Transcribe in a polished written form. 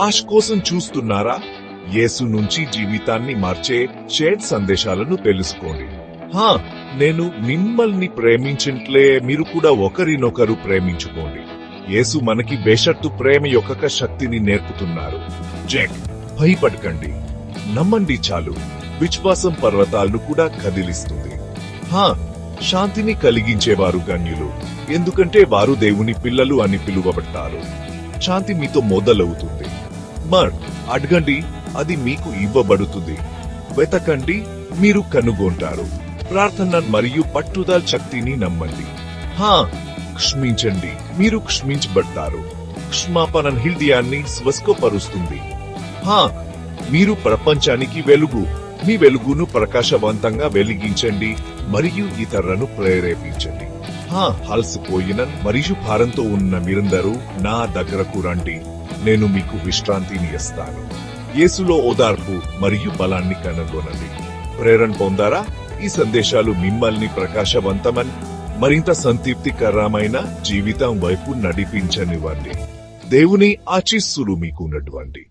ఆశ కోసం చూస్తున్నారా? యేసు నుంచి జీవితాన్ని మార్చే షేడ్ సందేశాలను తెలుసుకోండి. నేను మిమ్మల్ని ప్రేమించట్లే, మీరు కూడా ఒకరినొకరు ప్రేమించుకోండి. యేసు మనకి బేషరతు ప్రేమ యొక్క శక్తిని నేర్పుతున్నారు. జెక్, భయపడకండి, నమ్మండి చాలు. విశ్వాసం పర్వతాలను కూడా కదిలిస్తుంది. శాంతిని కలిగించేవారు ధన్యులు, ఎందుకంటే వారు దేవుని పిల్లలు అని పిలువబడతారు. శాంతి మీతో మొదలవుతుంది. అడగండి, అది మీకు ఇవ్వబడుతుంది. వెతకండి, మీరు కనుగొంటారు. ప్రార్థన మరియు పట్టుదల శక్తిని నమ్మండి. క్షమించండి, మీరు క్షమించబడతారు. క్షమాపణ హృదయాన్ని స్వస్థపరుస్తుంది. మీరు ప్రపంచానికి వెలుగు. మీ వెలుగును ప్రకాశవంతంగా వెలిగించండి మరియు ఇతరులను ప్రేరేపించండి. అలసిపోయిన మరియు భారంతో ఉన్న మీరందరూ నా దగ్గరకు రండి, నేను మీకు విశ్రాంతిని ఇస్తాను. యేసులో ఓదార్పు మరియు బలాన్ని కనుగొనండి. ప్రేరణ పొందారా? ఈ సందేశాలు మిమ్మల్ని ప్రకాశవంతమైన మరింత సంతృప్తికరమైన జీవితం వైపు నడిపించనివ్వండి. దేవుని ఆశీస్సులు మీకు ఉన్నటువంటి